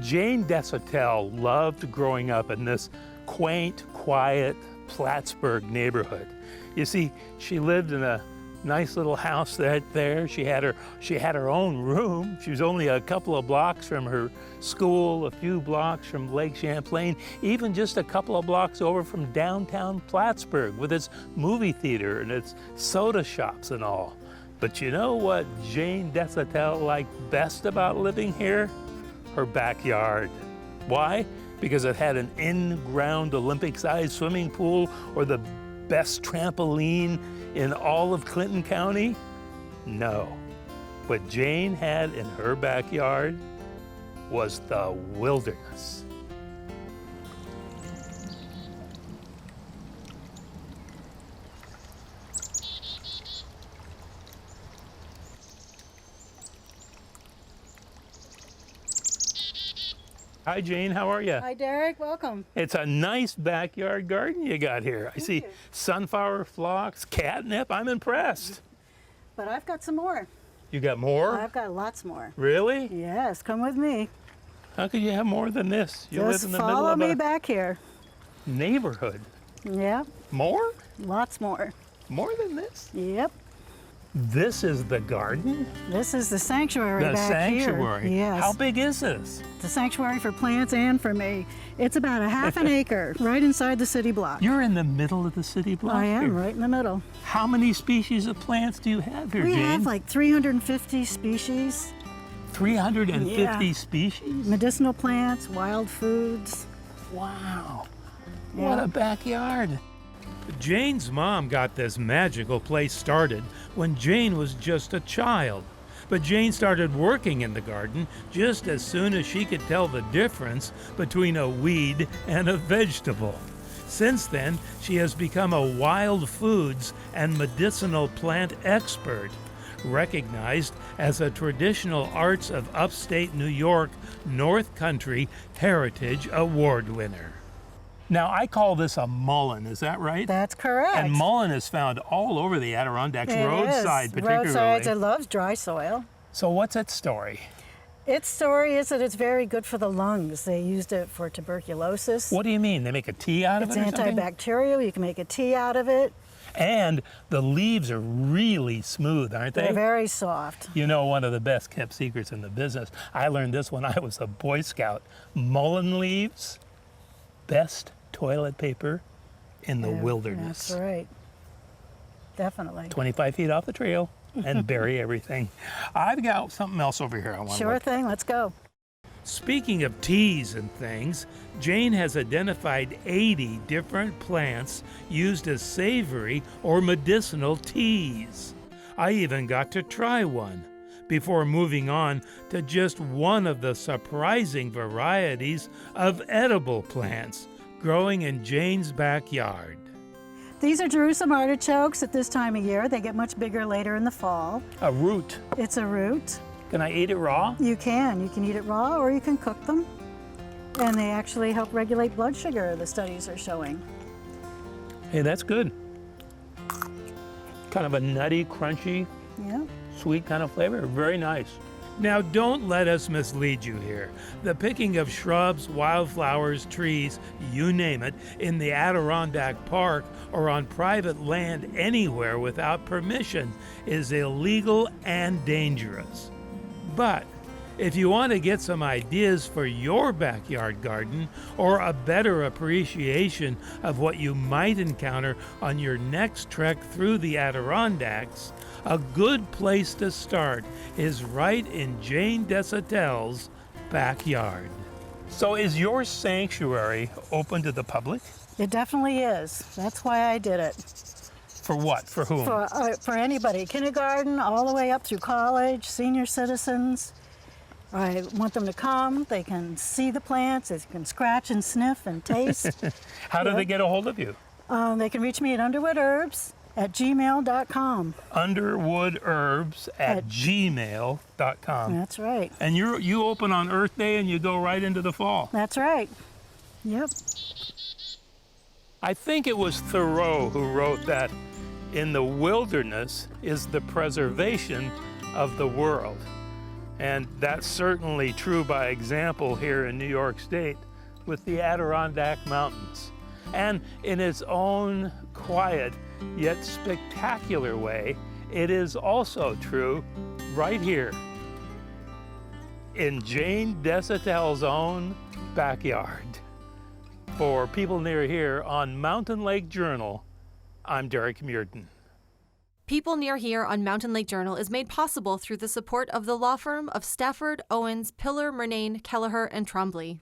Jane Desotelle loved growing up in this quaint, quiet Plattsburgh neighborhood. You see, she lived in a nice little house there. She had her own room. She was only a couple of blocks from her school, a few blocks from Lake Champlain, even just a couple of blocks over from downtown Plattsburgh with its movie theater and its soda shops and all. But you know what Jane Desotelle liked best about living here? Her backyard. Why? Because it had an in-ground Olympic-sized swimming pool or the best trampoline in all of Clinton County? No. What Jane had in her backyard was the wilderness. Hi, Jane, how are you? Hi, Derek, welcome. It's a nice backyard garden you got here. I see sunflower phlox, catnip. I'm impressed. But I've got some more. You got more? I've got lots more. Really? Yes, come with me. How could you have more than this? You live Just in the middle follow of me a back here. neighborhood. Yeah, More? lots more. More than this? Yep. This is the garden? This is the sanctuary The back sanctuary? here. Yes. How big is this? The sanctuary for plants and for me. It's about a half an acre right inside the city block. You're in the middle of the city block I am here. right in the middle. How many species of plants do you have here, We Jane? have like 350 species, 350 Yeah. species? medicinal plants, wild foods. Wow. Yeah. What a backyard. Jane's mom got this magical place started when Jane was just a child. But Jane started working in the garden just as soon as she could tell the difference between a weed and a vegetable. Since then, she has become a wild foods and medicinal plant expert, recognized as a traditional arts of upstate New York North Country Heritage Award winner. Now, I call this a mullein, is that right? That's correct. And mullein is found all over the Adirondacks, It roadside is. particularly. Roadsides, it loves dry soil. So what's its story? Its story is that it's very good for the lungs. They used it for tuberculosis. What do you mean? They make a tea out of It's it or something? antibacterial. You can make a tea out of it. And the leaves are really smooth, aren't they? They're very soft. You know, one of the best kept secrets in the business. I learned this when I was a Boy Scout. Mullein leaves, best toilet paper in the Yeah, wilderness. That's right. Definitely. 25 feet off the trail and bury everything. I've got something else over here I want to Sure look. thing. Let's go. Speaking of teas and things, Jane has identified 80 different plants used as savory or medicinal teas. I even got to try one before moving on to just one of the surprising varieties of edible plants growing in Jane's backyard. These are Jerusalem artichokes at this time of year. They get much bigger later in the fall. A root. It's a root. Can I eat it raw? You can eat it raw or you can cook them. And they actually help regulate blood sugar, the studies are showing. Hey, that's good. Kind of a nutty, crunchy, Yeah. sweet kind of flavor. Very nice. Now, don't let us mislead you here. The picking of shrubs, wildflowers, trees, you name it, in the Adirondack Park or on private land anywhere without permission is illegal and dangerous. But if you want to get some ideas for your backyard garden or a better appreciation of what you might encounter on your next trek through the Adirondacks, a good place to start is right in Jane Desotelle's backyard. So is your sanctuary open to the public? It definitely is. That's why I did it. For what? For whom? For anybody, kindergarten all the way up through college, senior citizens. I want them to come. They can see the plants. They can scratch and sniff and taste. How do they get a hold of you? They can reach me at underwoodherbs@gmail.com. underwoodherbs@gmail.com. That's right. And you open on Earth Day and you go right into the fall. That's right. Yep. I think it was Thoreau who wrote that in the wilderness is the preservation of the world. And that's certainly true by example here in New York State with the Adirondack Mountains. And in its own quiet yet spectacular way, it is also true right here in Jane Desotelle's own backyard. For People Near Here on Mountain Lake Journal, I'm Derek Muirden. People Near Here on Mountain Lake Journal is made possible through the support of the law firm of Stafford, Owens, Pillar, Murnane, Kelleher, and Trombley.